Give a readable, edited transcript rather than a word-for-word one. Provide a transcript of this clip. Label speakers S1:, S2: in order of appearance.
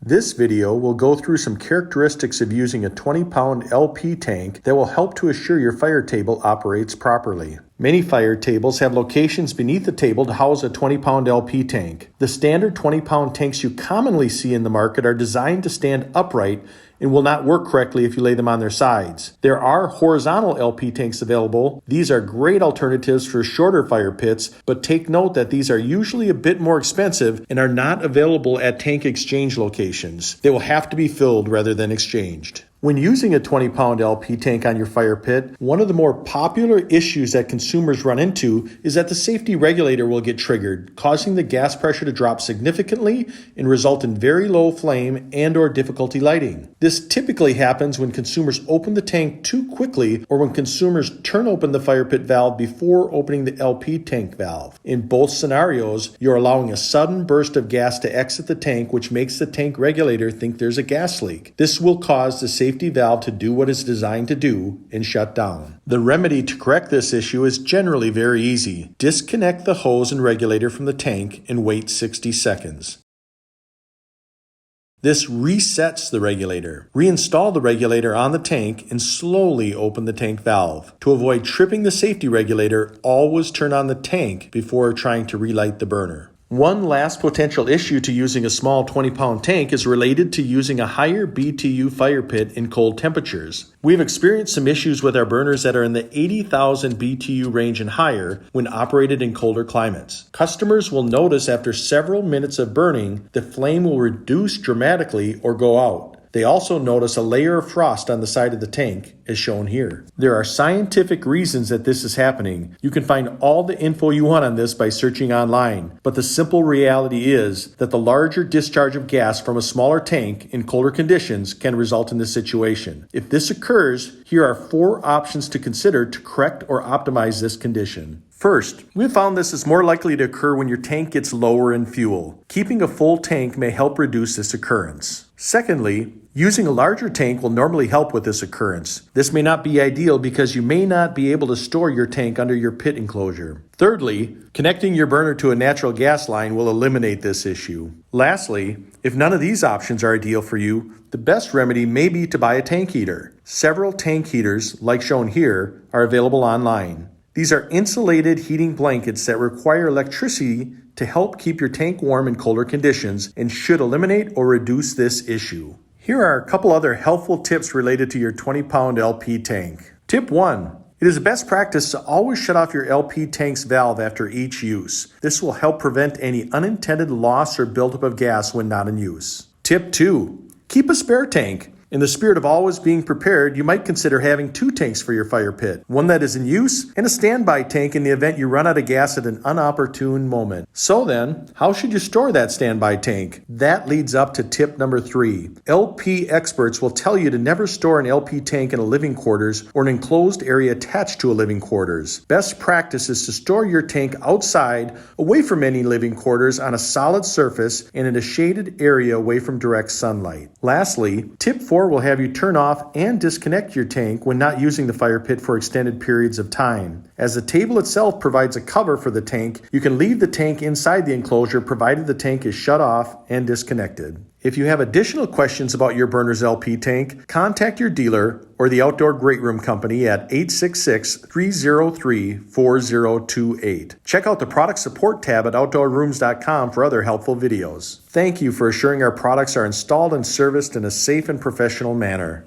S1: This video will go through some characteristics of using a 20-pound LP tank that will help to assure your fire table operates properly. Many fire tables have locations beneath the table to house a 20-pound LP tank. The standard 20-pound tanks you commonly see in the market are designed to stand upright and will not work correctly if you lay them on their sides. There are horizontal LP tanks available. These are great alternatives for shorter fire pits, but take note that these are usually a bit more expensive and are not available at tank exchange locations. They will have to be filled rather than exchanged. When using a 20-pound LP tank on your fire pit, one of the more popular issues that consumers run into is that the safety regulator will get triggered, causing the gas pressure to drop significantly and result in very low flame and/or difficulty lighting. This typically happens when consumers open the tank too quickly or when consumers turn open the fire pit valve before opening the LP tank valve. In both scenarios, you're allowing a sudden burst of gas to exit the tank, which makes the tank regulator think there's a gas leak. This will cause the safety valve to do what it's designed to do and shut down. The remedy to correct this issue is generally very easy. Disconnect the hose and regulator from the tank and wait 60 seconds. This resets the regulator. Reinstall the regulator on the tank and slowly open the tank valve. To avoid tripping the safety regulator, always turn on the tank before trying to relight the burner. One last potential issue to using a small 20-pound tank is related to using a higher BTU fire pit in cold temperatures. We've experienced some issues with our burners that are in the 80,000 BTU range and higher when operated in colder climates. Customers will notice after several minutes of burning, the flame will reduce dramatically or go out. They also notice a layer of frost on the side of the tank, as shown here. There are scientific reasons that this is happening. You can find all the info you want on this by searching online, but the simple reality is that the larger discharge of gas from a smaller tank in colder conditions can result in this situation. If this occurs, here are 4 options to consider to correct or optimize this condition. First, we found this is more likely to occur when your tank gets lower in fuel. Keeping a full tank may help reduce this occurrence. Secondly, using a larger tank will normally help with this occurrence. This may not be ideal because you may not be able to store your tank under your pit enclosure. Thirdly, connecting your burner to a natural gas line will eliminate this issue. Lastly, if none of these options are ideal for you, the best remedy may be to buy a tank heater. Several tank heaters, like shown here, are available online. These are insulated heating blankets that require electricity to help keep your tank warm in colder conditions and should eliminate or reduce this issue. Here are a couple other helpful tips related to your 20-pound LP tank. Tip 1. It is a best practice to always shut off your LP tank's valve after each use. This will help prevent any unintended loss or buildup of gas when not in use. Tip 2. Keep a spare tank. In the spirit of always being prepared, you might consider having 2 tanks for your fire pit, one that is in use and a standby tank in the event you run out of gas at an unopportune moment. So then, how should you store that standby tank? That leads up to tip number 3. LP experts will tell you to never store an LP tank in a living quarters or an enclosed area attached to a living quarters. Best practice is to store your tank outside, away from any living quarters, on a solid surface and in a shaded area away from direct sunlight. Lastly, tip 4 will have you turn off and disconnect your tank when not using the fire pit for extended periods of time. As the table itself provides a cover for the tank, you can leave the tank inside the enclosure provided the tank is shut off and disconnected. If you have additional questions about your burner's LP tank, contact your dealer or the Outdoor GreatRoom Company at 866-303-4028. Check out the product support tab at outdoorrooms.com for other helpful videos. Thank you for assuring our products are installed and serviced in a safe and professional manner.